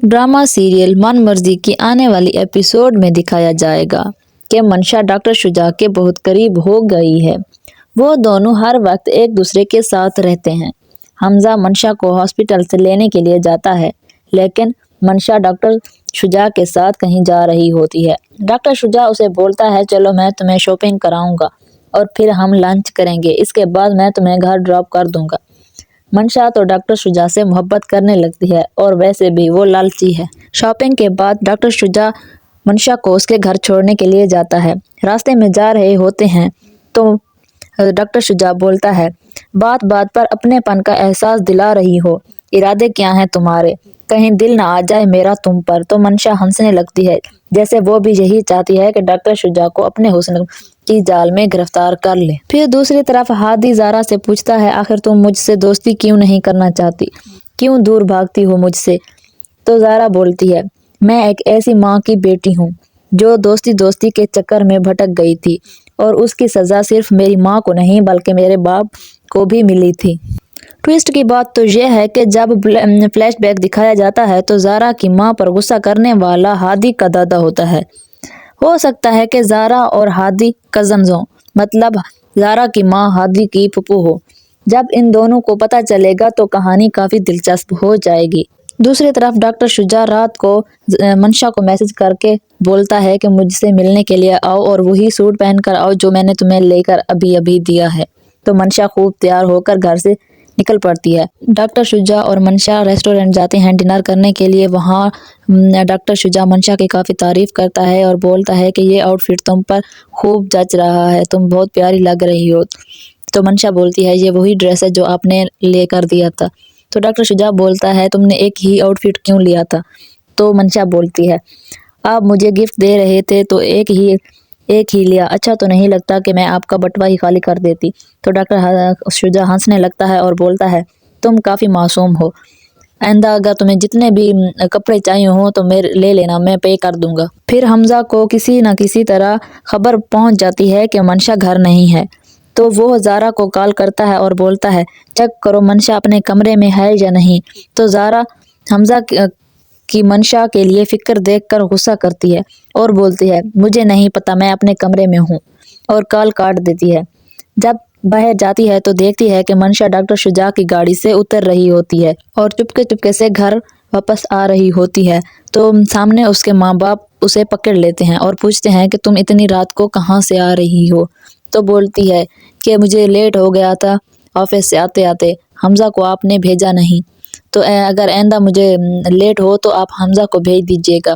Drama serial मन मर्जी की आने वाली एपिसोड में दिखाया जाएगा कि मंशा डॉक्टर शुजा के बहुत करीब हो गई है। वो दोनों हर वक्त एक दूसरे के साथ रहते हैं। हमजा मंशा को हॉस्पिटल से लेने के लिए जाता है, लेकिन मंशा डॉक्टर शुजा के साथ कहीं जा रही होती है। डॉक्टर शुजा उसे बोलता है, चलो मैं तुम्हें शॉपिंग कराऊंगा और फिर हम लंच करेंगे, इसके बाद मैं तुम्हें घर ड्रॉप कर दूंगा। मंशा तो डॉक्टर शुजा से मोहब्बत करने लगती है और वैसे भी वो लालची है। शॉपिंग के बाद डॉक्टर शुजा मंशा को उसके घर छोड़ने के लिए जाता है। रास्ते में जा रहे होते हैं तो डॉक्टर शुजा बोलता है, बात बात पर अपनेपन का एहसास दिला रही हो, इरादे क्या हैं तुम्हारे, कहीं दिल ना आ जाए मेरा तुम पर। तो मंशा हंसने लगती है, जैसे वो भी यही चाहती है कि डॉक्टर शुजा को अपने हुस्न की जाल में गिरफ्तार कर ले। फिर दूसरी तरफ हादी ज़ारा से पूछता है, आखिर तुम मुझसे दोस्ती क्यों नहीं करना चाहती, क्यों दूर भागती हो मुझसे। तो ज़ारा बोलती है, मैं एक ऐसी माँ की बेटी हूँ जो दोस्ती दोस्ती के चक्कर में भटक गई थी और उसकी सज़ा सिर्फ मेरी माँ को नहीं बल्कि मेरे बाप को भी मिली थी। ट्विस्ट की बात तो यह है कि जब फ्लैशबैक दिखाया जाता है तो ज़ारा की माँ पर गुस्सा करने वाला हादी का दादा होता है। हो सकता है कि ज़ारा और हादी कज़न्स हों, मतलब ज़ारा की माँ हादी की फूफू हो। जब इन दोनों को पता चलेगा तो कहानी काफ़ी दिलचस्प हो जाएगी। दूसरी तरफ डॉक्टर शुजा रात को मंशा को मैसेज करके बोलता है कि मुझसे मिलने के लिए आओ और वही सूट पहन कर आओ जो मैंने तुम्हें लेकर अभी अभी दिया है। तो मंशा खूब तैयार होकर घर से निकल पड़ती है। डॉक्टर शुजा और मंशा रेस्टोरेंट जाते हैं डिनर करने के लिए। वहाँ डॉक्टर शुजा मंशा की काफ़ी तारीफ करता है और बोलता है कि ये आउटफिट तुम पर खूब जच रहा है, तुम बहुत प्यारी लग रही हो। तो मंशा बोलती है, ये वही ड्रेस है जो आपने लेकर दिया था। तो डॉक्टर शुजा बोलता है, तुमने एक ही आउटफिट क्यों लिया था। तो मंशा बोलती है, आप मुझे गिफ्ट दे रहे थे तो एक ही लिया, अच्छा तो नहीं लगता कि मैं आपका बटवा ही खाली कर देती। तो डॉक्टर शुजा हंसने लगता है और बोलता है, तुम काफ़ी मासूम हो, आइंदा अगर तुम्हें जितने भी कपड़े चाहिए हो तो मेरे ले लेना, मैं पे कर दूंगा। फिर हमजा को किसी न किसी तरह खबर पहुंच जाती है कि मंशा घर नहीं है। तो वो ज़ारा को कॉल करता है और बोलता है, चेक करो मंशा अपने कमरे में है या नहीं। तो ज़ारा हमजा की मंशा के लिए फिक्र देखकर गुस्सा करती है और बोलती है, मुझे नहीं पता, मैं अपने कमरे में हूँ, और कॉल काट देती है। जब बाहर जाती है तो देखती है कि मंशा डॉक्टर शुजा की गाड़ी से उतर रही होती है और चुपके चुपके से घर वापस आ रही होती है। तो सामने उसके माँ बाप उसे पकड़ लेते हैं और पूछते हैं कि तुम इतनी रात को कहाँ से आ रही हो। तो बोलती है कि मुझे लेट हो गया था ऑफिस से आते आते, हमजा को आपने भेजा नहीं, तो अगर आइंदा मुझे लेट हो तो आप हमजा को भेज दीजिएगा।